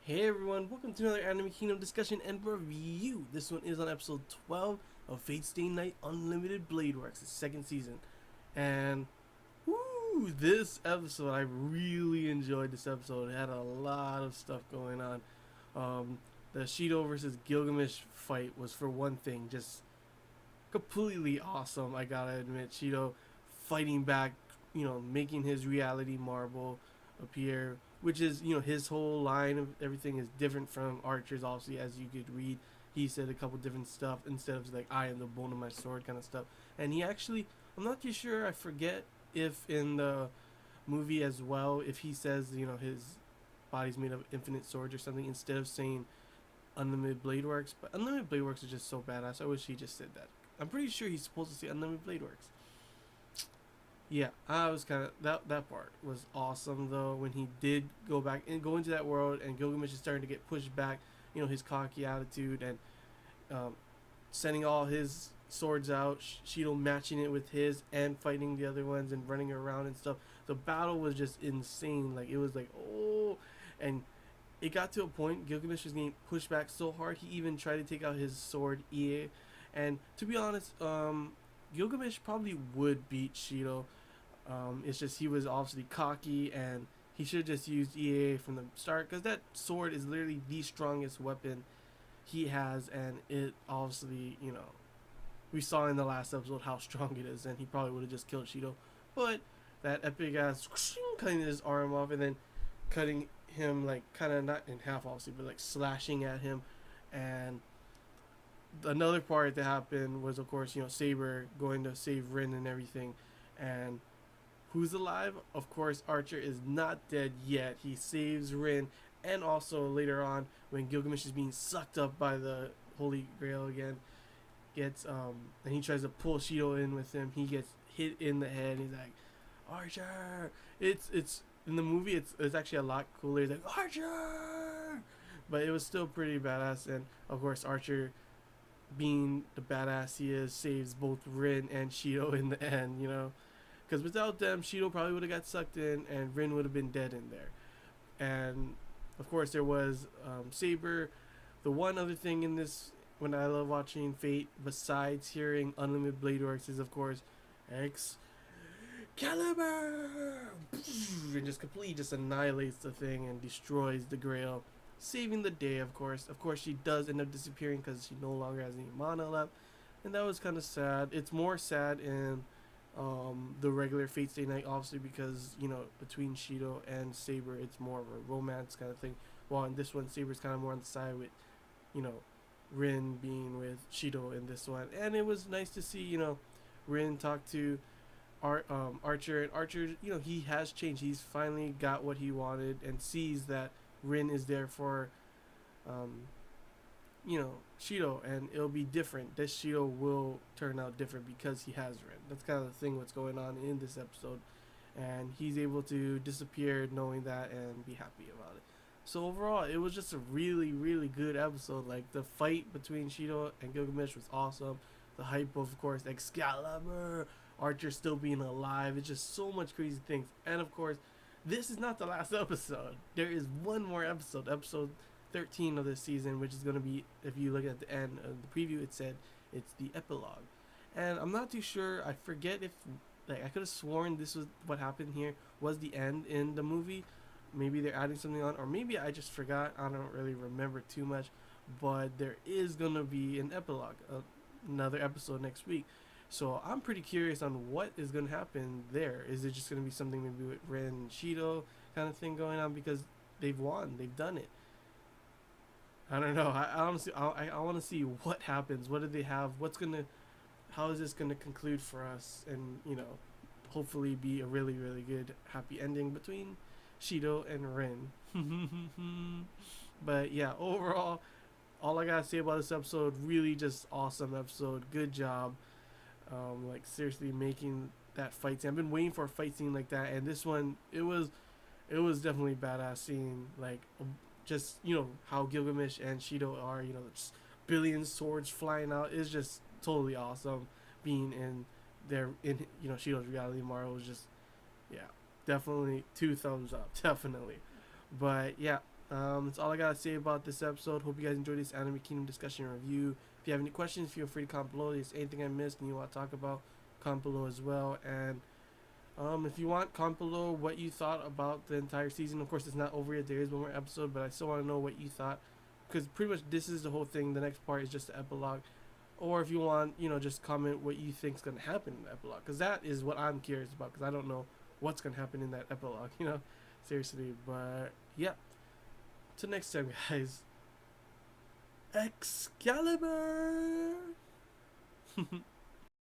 Hey everyone, welcome to another Anime Kingdom discussion and review. This one is on episode 12 of Fate Stay Night Unlimited Blade Works, the second season. And woo, this episode, I really enjoyed this episode. It had a lot of stuff going on. Um, the Shido versus Gilgamesh fight was, for one thing, just completely awesome. I gotta admit, Shido fighting back, making his reality marble appear, which is his whole line of everything is different from Archer's. Obviously, as you could read, he said a couple different stuff instead of like "I am the bone of my sword" kind of stuff. And he actually, I'm not too sure. I forget if in the movie as well, if he says his body's made of infinite swords or something instead of saying Unlimited Blade Works. But Unlimited Blade Works is just so badass. I wish he just said that. I'm pretty sure he's supposed to say Unlimited Blade Works. Yeah, I was kind of that part was awesome though when he did go back and go into that world and Gilgamesh is starting to get pushed back, his cocky attitude and um, sending all his swords out, Shido matching it with his and fighting the other ones and running around and stuff. The battle was just insane. Like it was like oh, and it got to a point Gilgamesh was getting pushed back so hard he even tried to take out his sword Ie, and to be honest, Gilgamesh probably would beat Shido. It's just he was obviously cocky and he should have just used EA from the start because that sword is literally the strongest weapon he has, and it obviously we saw in the last episode how strong it is, and he probably would have just killed Shido, but that epic ass cutting his arm off and then cutting him like kind of not in half obviously but like slashing at him. And another part that happened was of course Saber going to save Rin and everything. And who's alive? Of course, Archer is not dead yet. He saves Rin, and also later on, when Gilgamesh is being sucked up by the Holy Grail again, gets and he tries to pull Shido in with him. He gets hit in the head. He's like, Archer. It's in the movie. It's actually a lot cooler. He's like Archer, but it was still pretty badass. And of course, Archer, being the badass he is, saves both Rin and Shido in the end. Because without them, Shido probably would have got sucked in, and Rin would have been dead in there. And of course, there was Saber. The one other thing in this, when I love watching Fate, besides hearing Unlimited Blade Works, is of course Excalibur, and just completely just annihilates the thing and destroys the Grail, saving the day. Of course, she does end up disappearing because she no longer has any mana left, and that was kind of sad. It's more sad in the regular Fate Stay Night, obviously, because between Shido and Saber, it's more of a romance kind of thing. While in this one, Saber's kind of more on the side with you know Rin being with Shido in this one, and it was nice to see Rin talk to Archer, and Archer, he has changed. He's finally got what he wanted and sees that Rin is there for um, Shido, and it'll be different. This Shido will turn out different because he has Ren. That's kind of the thing what's going on in this episode, and he's able to disappear knowing that and be happy about it. So overall, it was just a really, really good episode. Like the fight between Shido and Gilgamesh was awesome. The hype, of course, Excalibur, Archer still being alive. It's just so much crazy things. And of course, this is not the last episode. There is one more episode, episode 13 of this season, which is going to be, if you look at the end of the preview, it said it's the epilogue. And I'm not too sure. I forget if, like, I could have sworn this was what happened here, was the end in the movie. Maybe they're adding something on, or maybe I just forgot. I don't really remember too much. But there is going to be an epilogue, another episode next week. So I'm pretty curious on what is going to happen there. Is it just going to be something maybe with Ren and Shido kind of thing going on? Because they've won, they've done it. I don't know. I honestly, I want to see what happens. What do they have? How is this gonna conclude for us? And hopefully be a really, really good, happy ending between Shido and Rin. But yeah, overall, all I gotta say about this episode, really just awesome episode. Good job. Like seriously making that fight scene. I've been waiting for a fight scene like that, and this one, it was definitely badass seeing like just how Gilgamesh and Shido are. Just billion swords flying out is just totally awesome. Being in their in Shido's reality, Marvel was just yeah, definitely two thumbs up, definitely. But yeah, That's all I gotta say about this episode. Hope you guys enjoyed this Anime Kingdom discussion and review. If you have any questions, feel free to comment below. If there's anything I missed and you want to talk about, comment below as well. And if you want, comment below what you thought about the entire season. Of course, it's not over yet. There is one more episode, but I still want to know what you thought, because pretty much this is the whole thing. The next part is just the epilogue. Or if you want, just comment what you think's gonna happen in the epilogue, because that is what I'm curious about. Because I don't know what's gonna happen in that epilogue. Seriously. But yeah. Till next time, guys. Excalibur.